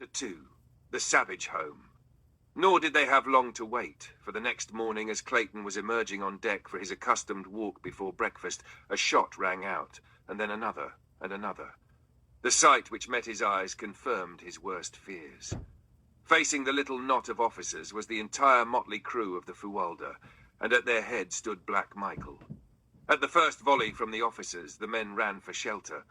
2. The Savage Home. Nor did they have long to wait, for the next morning as Clayton was emerging on deck for his accustomed walk before breakfast, a shot rang out, and then another, and another. The sight which met his eyes confirmed his worst fears. Facing the little knot of officers was the entire motley crew of the Fuwalda, and at their head stood Black Michael. At the first volley from the officers, the men ran for shelter,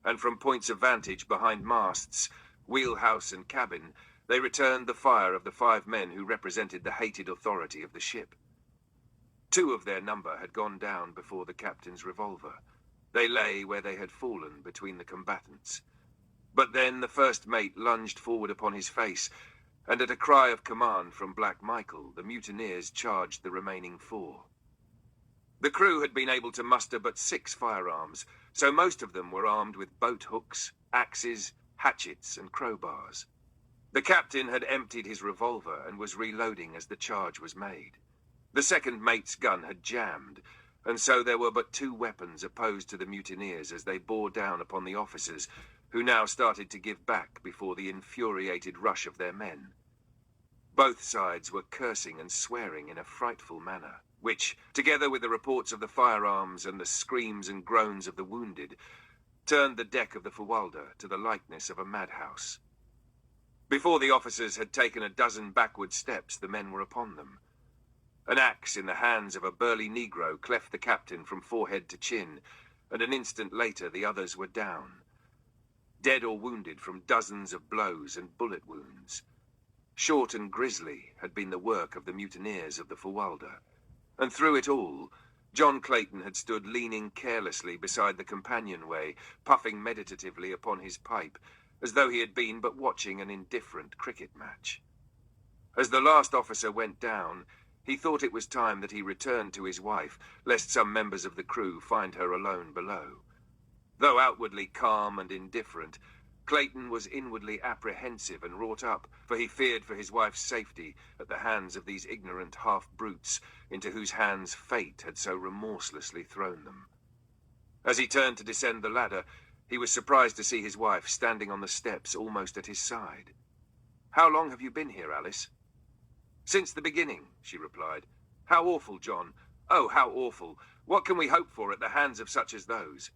and from points of vantage behind masts, wheelhouse and cabin, they returned the fire of the 5 men who represented the hated authority of the ship. 2 of their number had gone down before the captain's revolver. They lay where they had fallen between the combatants. But then the first mate lunged forward upon his face, and at a cry of command from Black Michael, the mutineers charged the remaining 4. The crew had been able to muster but 6 firearms, so most of them were armed with boat hooks, axes, hatchets, and crowbars. The captain had emptied his revolver and was reloading as the charge was made. The second mate's gun had jammed, and so there were but 2 weapons opposed to the mutineers as they bore down upon the officers, who now started to give back before the infuriated rush of their men. Both sides were cursing and swearing in a frightful manner, which, together with the reports of the firearms and the screams and groans of the wounded, turned the deck of the Fuwalda to the likeness of a madhouse. Before the officers had taken a dozen backward steps, the men were upon them. An axe in the hands of a burly Negro cleft the captain from forehead to chin, and an instant later the others were down, dead or wounded from dozens of blows and bullet wounds. Short and grisly had been the work of the mutineers of the Fuwalda, and through it all, John Clayton had stood leaning carelessly beside the companionway, puffing meditatively upon his pipe, as though he had been but watching an indifferent cricket match. As the last officer went down, he thought it was time that he returned to his wife, lest some members of the crew find her alone below. Though outwardly calm and indifferent, Clayton was inwardly apprehensive and wrought up, for he feared for his wife's safety at the hands of these ignorant half-brutes into whose hands fate had so remorselessly thrown them. As he turned to descend the ladder, he was surprised to see his wife standing on the steps almost at his side. "How long have you been here, Alice?" "Since the beginning," she replied. "How awful, John. Oh, how awful. What can we hope for at the hands of such as those?"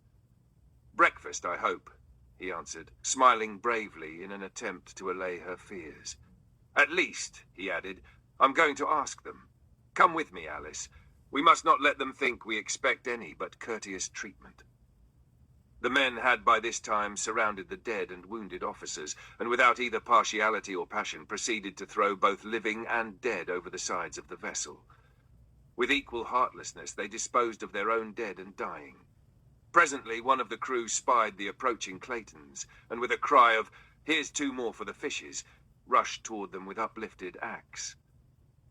"Breakfast, I hope," he answered, smiling bravely in an attempt to allay her fears. "At least," he added, "I'm going to ask them. Come with me, Alice. We must not let them think we expect any but courteous treatment." The men had by this time surrounded the dead and wounded officers, and without either partiality or passion proceeded to throw both living and dead over the sides of the vessel. With equal heartlessness they disposed of their own dead and dying. Presently one of the crew spied the approaching Claytons, and with a cry of, "Here's 2 more for the fishes," rushed toward them with uplifted axe.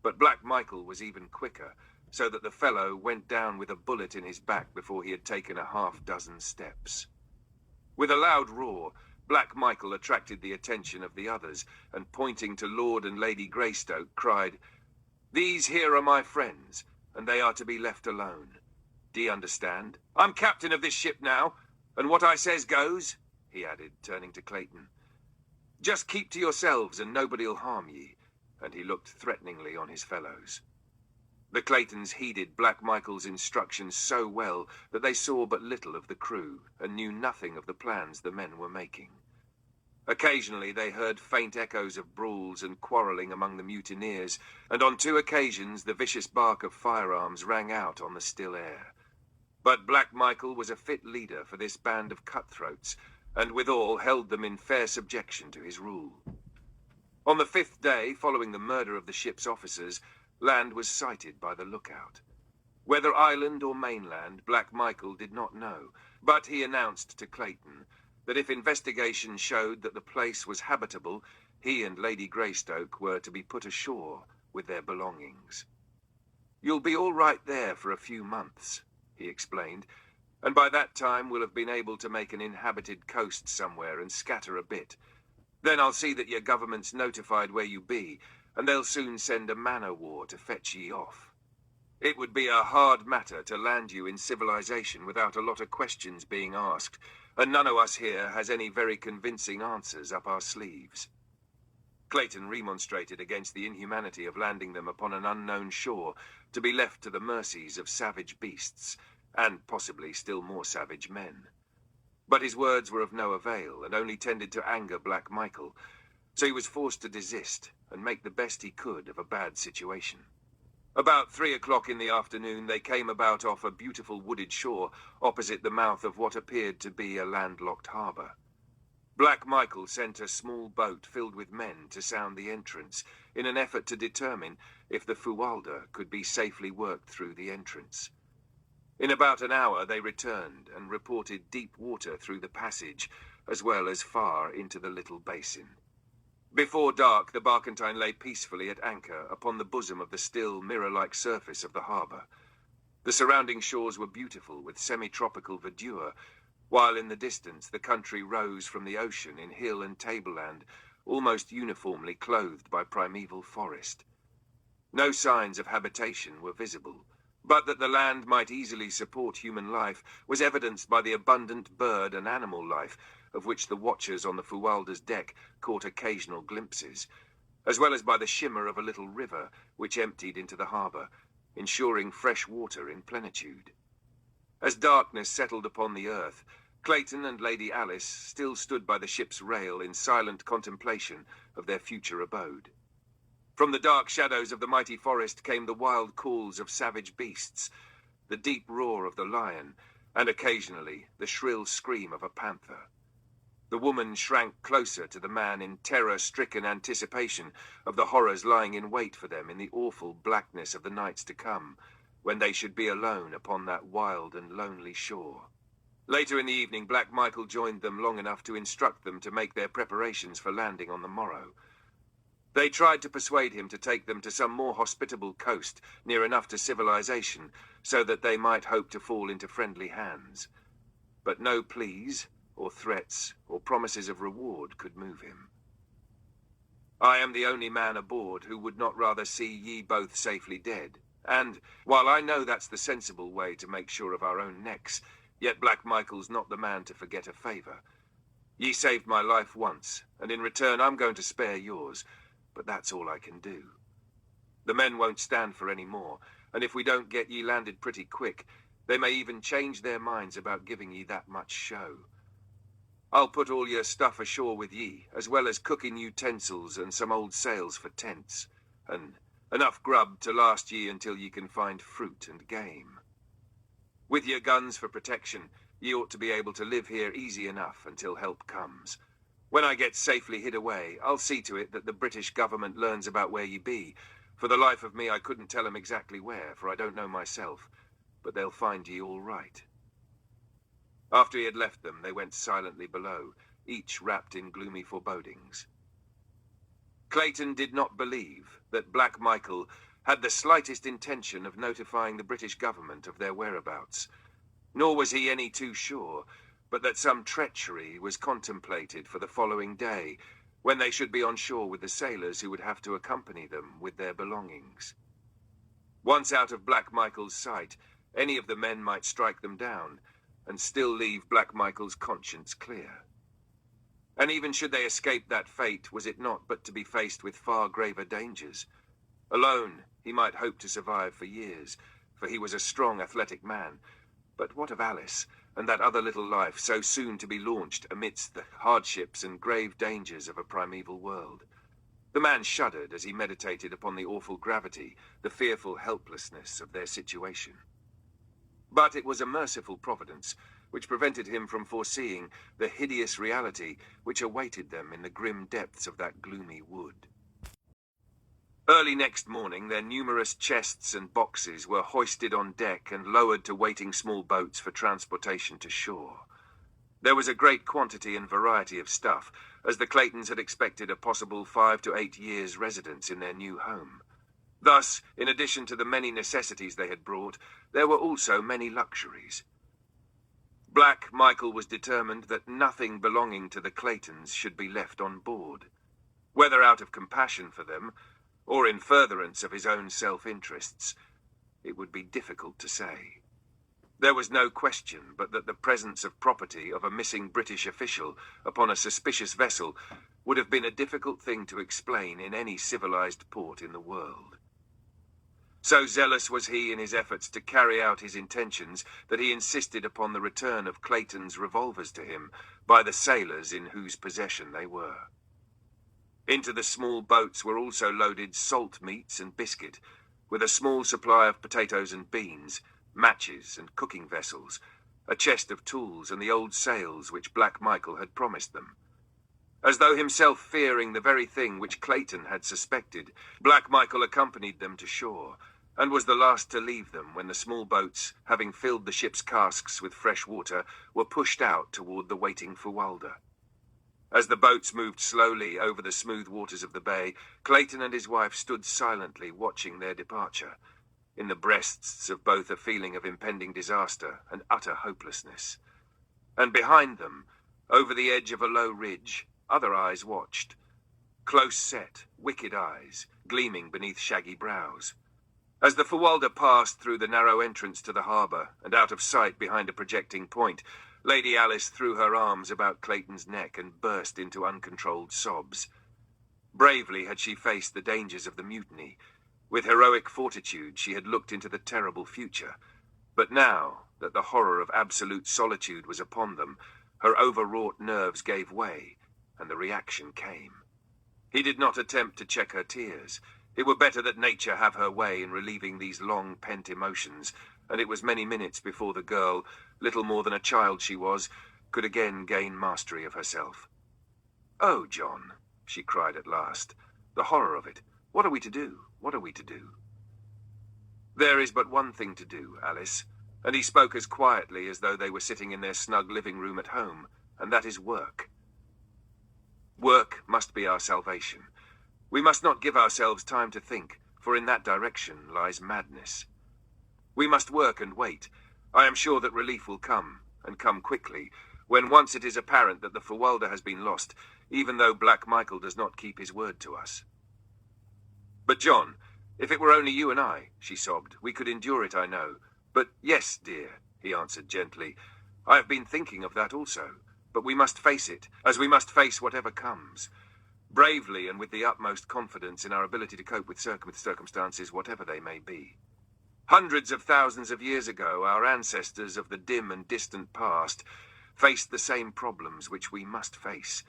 But Black Michael was even quicker, so that the fellow went down with a bullet in his back before he had taken a half-dozen steps. With a loud roar, Black Michael attracted the attention of the others, and pointing to Lord and Lady Greystoke, cried, "These here are my friends, and they are to be left alone. Do you understand? I'm captain of this ship now, and what I says goes," he added, turning to Clayton. "Just keep to yourselves, and nobody'll harm ye," and he looked threateningly on his fellows. The Claytons heeded Black Michael's instructions so well that they saw but little of the crew, and knew nothing of the plans the men were making. Occasionally they heard faint echoes of brawls and quarrelling among the mutineers, and on 2 occasions the vicious bark of firearms rang out on the still air. But Black Michael was a fit leader for this band of cutthroats, and withal held them in fair subjection to his rule. On the 5th day following the murder of the ship's officers, land was sighted by the lookout. Whether island or mainland, Black Michael did not know, but he announced to Clayton that if investigation showed that the place was habitable, he and Lady Greystoke were to be put ashore with their belongings. "You'll be all right there for a few months," he explained, "and by that time we'll have been able to make an inhabited coast somewhere and scatter a bit. Then I'll see that your government's notified where you be, and they'll soon send a man-o'-war to fetch ye off. It would be a hard matter to land you in civilization without a lot of questions being asked, and none of us here has any very convincing answers up our sleeves." Clayton remonstrated against the inhumanity of landing them upon an unknown shore, to be left to the mercies of savage beasts, and possibly still more savage men. But his words were of no avail, and only tended to anger Black Michael, so he was forced to desist and make the best he could of a bad situation. About 3 o'clock in the afternoon, they came about off a beautiful wooded shore opposite the mouth of what appeared to be a landlocked harbour. Black Michael sent a small boat filled with men to sound the entrance, in an effort to determine if the Fuwalda could be safely worked through the entrance. In about an hour they returned and reported deep water through the passage, as well as far into the little basin. Before dark, the barkentine lay peacefully at anchor upon the bosom of the still, mirror-like surface of the harbour. The surrounding shores were beautiful, with semi-tropical verdure, while in the distance the country rose from the ocean in hill and tableland, almost uniformly clothed by primeval forest. No signs of habitation were visible, but that the land might easily support human life was evidenced by the abundant bird and animal life of which the watchers on the Fuwalda's deck caught occasional glimpses, as well as by the shimmer of a little river which emptied into the harbour, ensuring fresh water in plenitude. As darkness settled upon the earth, Clayton and Lady Alice still stood by the ship's rail in silent contemplation of their future abode. From the dark shadows of the mighty forest came the wild calls of savage beasts, the deep roar of the lion, and occasionally the shrill scream of a panther. The woman shrank closer to the man in terror-stricken anticipation of the horrors lying in wait for them in the awful blackness of the nights to come, when they should be alone upon that wild and lonely shore. Later in the evening, Black Michael joined them long enough to instruct them to make their preparations for landing on the morrow. They tried to persuade him to take them to some more hospitable coast, near enough to civilization, so that they might hope to fall into friendly hands. But no pleas, or threats, or promises of reward could move him. I am the only man aboard who would not rather see ye both safely dead, and, while I know that's the sensible way to make sure of our own necks, yet Black Michael's not the man to forget a favour. Ye saved my life once, and in return I'm going to spare yours, but that's all I can do. The men won't stand for any more, and if we don't get ye landed pretty quick, they may even change their minds about giving ye that much show. I'll put all your stuff ashore with ye, as well as cooking utensils and some old sails for tents, and enough grub to last ye until ye can find fruit and game. With your guns for protection, ye ought to be able to live here easy enough until help comes. When I get safely hid away, I'll see to it that the British government learns about where ye be. For the life of me, I couldn't tell 'em exactly where, for I don't know myself, but they'll find ye all right. After he had left them, they went silently below, each wrapped in gloomy forebodings. Clayton did not believe that Black Michael had the slightest intention of notifying the British government of their whereabouts, nor was he any too sure but that some treachery was contemplated for the following day, when they should be on shore with the sailors who would have to accompany them with their belongings. Once out of Black Michael's sight, any of the men might strike them down, and still leave Black Michael's conscience clear. And even should they escape that fate, was it not but to be faced with far graver dangers? Alone, he might hope to survive for years, for he was a strong, athletic man. But what of Alice, and that other little life so soon to be launched amidst the hardships and grave dangers of a primeval world? The man shuddered as he meditated upon the awful gravity, the fearful helplessness of their situation. But it was a merciful providence which prevented him from foreseeing the hideous reality which awaited them in the grim depths of that gloomy wood. Early next morning, their numerous chests and boxes were hoisted on deck and lowered to waiting small boats for transportation to shore. There was a great quantity and variety of stuff, as the Claytons had expected a possible 5 to 8 years' residence in their new home. Thus, in addition to the many necessities they had brought, there were also many luxuries. Black Michael was determined that nothing belonging to the Claytons should be left on board. Whether out of compassion for them, or in furtherance of his own self-interests, it would be difficult to say. There was no question but that the presence of property of a missing British official upon a suspicious vessel would have been a difficult thing to explain in any civilized port in the world. So zealous was he in his efforts to carry out his intentions that he insisted upon the return of Clayton's revolvers to him by the sailors in whose possession they were. Into the small boats were also loaded salt meats and biscuit, with a small supply of potatoes and beans, matches and cooking vessels, a chest of tools and the old sails which Black Michael had promised them. As though himself fearing the very thing which Clayton had suspected, Black Michael accompanied them to shore, and was the last to leave them when the small boats, having filled the ship's casks with fresh water, were pushed out toward the waiting Fuwalda. As the boats moved slowly over the smooth waters of the bay, Clayton and his wife stood silently watching their departure, in the breasts of both a feeling of impending disaster and utter hopelessness. And behind them, over the edge of a low ridge, other eyes watched, close-set, wicked eyes, gleaming beneath shaggy brows. As the Fuwalda passed through the narrow entrance to the harbour and out of sight behind a projecting point, Lady Alice threw her arms about Clayton's neck and burst into uncontrolled sobs. Bravely had she faced the dangers of the mutiny. With heroic fortitude she had looked into the terrible future. But now that the horror of absolute solitude was upon them, her overwrought nerves gave way, and the reaction came. He did not attempt to check her tears. It were better that nature have her way in relieving these long-pent emotions, and it was many minutes before the girl, little more than a child she was, could again gain mastery of herself. "Oh, John," she cried at last, "the horror of it. What are we to do? What are we to do?" "There is but one thing to do, Alice," and he spoke as quietly as though they were sitting in their snug living room at home, "and that is work. Work must be our salvation. We must not give ourselves time to think, for in that direction lies madness. We must work and wait. I am sure that relief will come, and come quickly, when once it is apparent that the Fuwalda has been lost, even though Black Michael does not keep his word to us." "But John, if it were only you and I," she sobbed, "we could endure it, I know. But yes, dear," he answered gently, "I have been thinking of that also. But we must face it, as we must face whatever comes, bravely and with the utmost confidence in our ability to cope with circumstances, whatever they may be. Hundreds of thousands of years ago, our ancestors of the dim and distant past faced the same problems which we must face,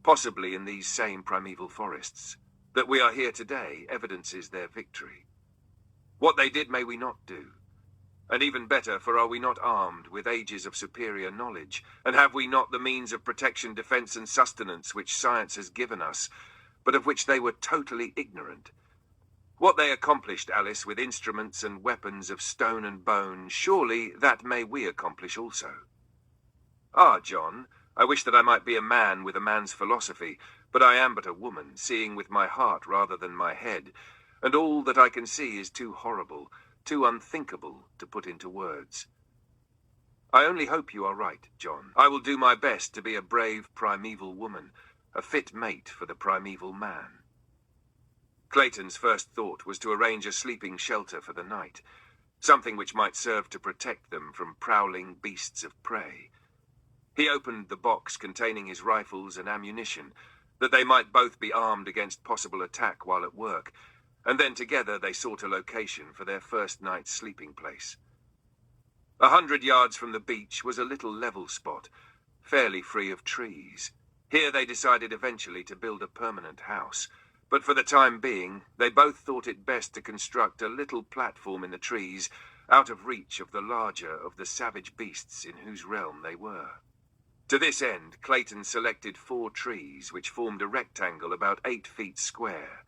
possibly in these same primeval forests. That we are here today evidences their victory. What they did may we not do. And even better, for are we not armed with ages of superior knowledge, and have we not the means of protection, defense, and sustenance which science has given us, but of which they were totally ignorant? What they accomplished, Alice, with instruments and weapons of stone and bone, surely that may we accomplish also. Ah, John, I wish that I might be a man with a man's philosophy, but I am but a woman, seeing with my heart rather than my head, and all that I can see is too horrible, too unthinkable to put into words. I only hope you are right, John. I will do my best to be a brave primeval woman, a fit mate for the primeval man." Clayton's first thought was to arrange a sleeping shelter for the night, something which might serve to protect them from prowling beasts of prey. He opened the box containing his rifles and ammunition, that they might both be armed against possible attack while at work, and then together they sought a location for their first night's sleeping place. 100 yards from the beach was a little level spot, fairly free of trees. Here they decided eventually to build a permanent house, but for the time being they both thought it best to construct a little platform in the trees, out of reach of the larger of the savage beasts in whose realm they were. To this end, Clayton selected 4 trees which formed a rectangle about 8 feet square,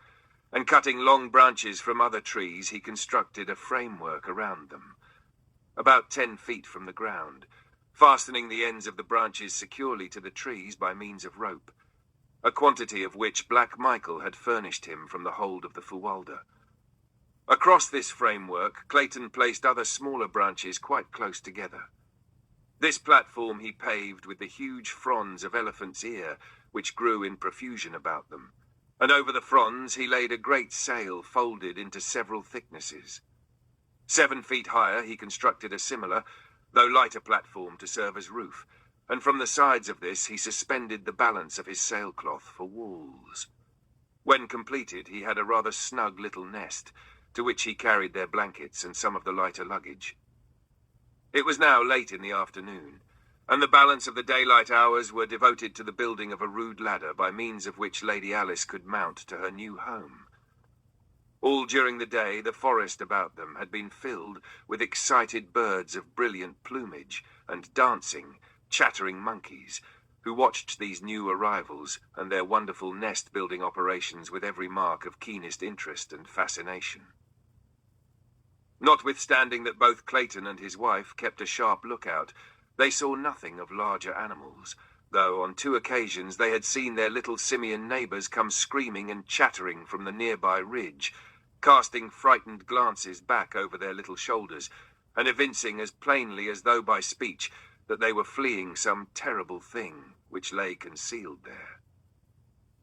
and cutting long branches from other trees, he constructed a framework around them, about 10 feet from the ground, fastening the ends of the branches securely to the trees by means of rope, a quantity of which Black Michael had furnished him from the hold of the Fuwalda. Across this framework, Clayton placed other smaller branches quite close together. This platform he paved with the huge fronds of elephant's ear, which grew in profusion about them, and over the fronds he laid a great sail folded into several thicknesses. 7 feet higher he constructed a similar, though lighter platform to serve as roof, and from the sides of this he suspended the balance of his sailcloth for walls. When completed, he had a rather snug little nest, to which he carried their blankets and some of the lighter luggage. It was now late in the afternoon, and the balance of the daylight hours were devoted to the building of a rude ladder by means of which Lady Alice could mount to her new home. All during the day, the forest about them had been filled with excited birds of brilliant plumage and dancing, chattering monkeys, who watched these new arrivals and their wonderful nest-building operations with every mark of keenest interest and fascination. Notwithstanding that both Clayton and his wife kept a sharp lookout, they saw nothing of larger animals, though on 2 occasions they had seen their little simian neighbours come screaming and chattering from the nearby ridge, casting frightened glances back over their little shoulders, and evincing as plainly as though by speech that they were fleeing some terrible thing which lay concealed there.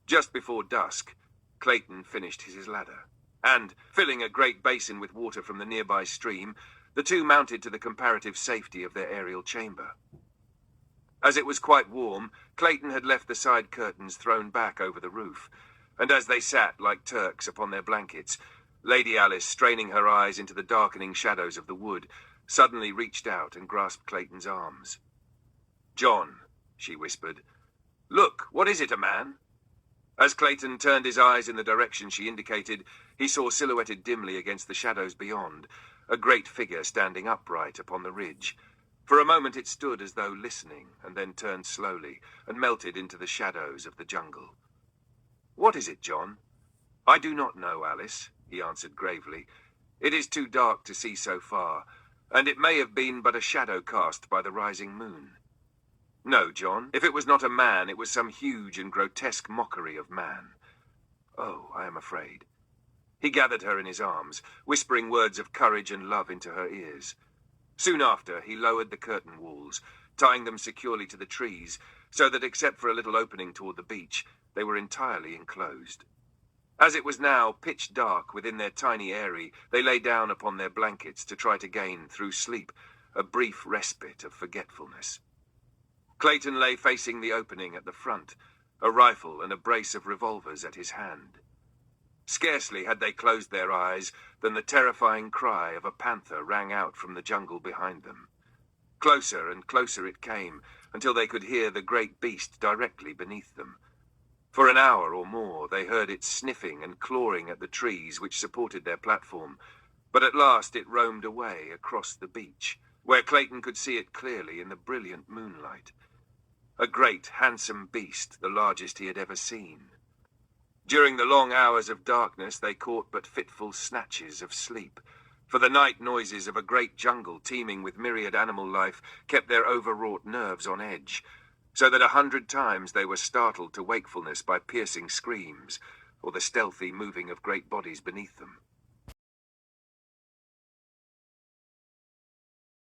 Just before dusk, Clayton finished his ladder, and, filling a great basin with water from the nearby stream, the two mounted to the comparative safety of their aerial chamber. As it was quite warm, Clayton had left the side curtains thrown back over the roof, and as they sat like Turks upon their blankets, Lady Alice, straining her eyes into the darkening shadows of the wood, suddenly reached out and grasped Clayton's arms. "John," she whispered. "Look, what is it, a man?" As Clayton turned his eyes in the direction she indicated, he saw silhouetted dimly against the shadows beyond a great figure standing upright upon the ridge. For a moment it stood as though listening, and then turned slowly and melted into the shadows of the jungle. "What is it, John?" "I do not know, Alice," he answered gravely. "It is too dark to see so far, and it may have been but a shadow cast by the rising moon." "No, John, if it was not a man, it was some huge and grotesque mockery of man. Oh, I am afraid." He gathered her in his arms, whispering words of courage and love into her ears. Soon after, he lowered the curtain walls, tying them securely to the trees, so that except for a little opening toward the beach, they were entirely enclosed. As it was now pitch dark within their tiny eyrie, they lay down upon their blankets to try to gain, through sleep, a brief respite of forgetfulness. Clayton lay facing the opening at the front, a rifle and a brace of revolvers at his hand. Scarcely had they closed their eyes than the terrifying cry of a panther rang out from the jungle behind them. Closer and closer it came, until they could hear the great beast directly beneath them. For an hour or more they heard it sniffing and clawing at the trees which supported their platform, but at last it roamed away across the beach, where Clayton could see it clearly in the brilliant moonlight. A great, handsome beast, the largest he had ever seen. During the long hours of darkness they caught but fitful snatches of sleep, for the night noises of a great jungle teeming with myriad animal life kept their overwrought nerves on edge, so that 100 times they were startled to wakefulness by piercing screams, or the stealthy moving of great bodies beneath them.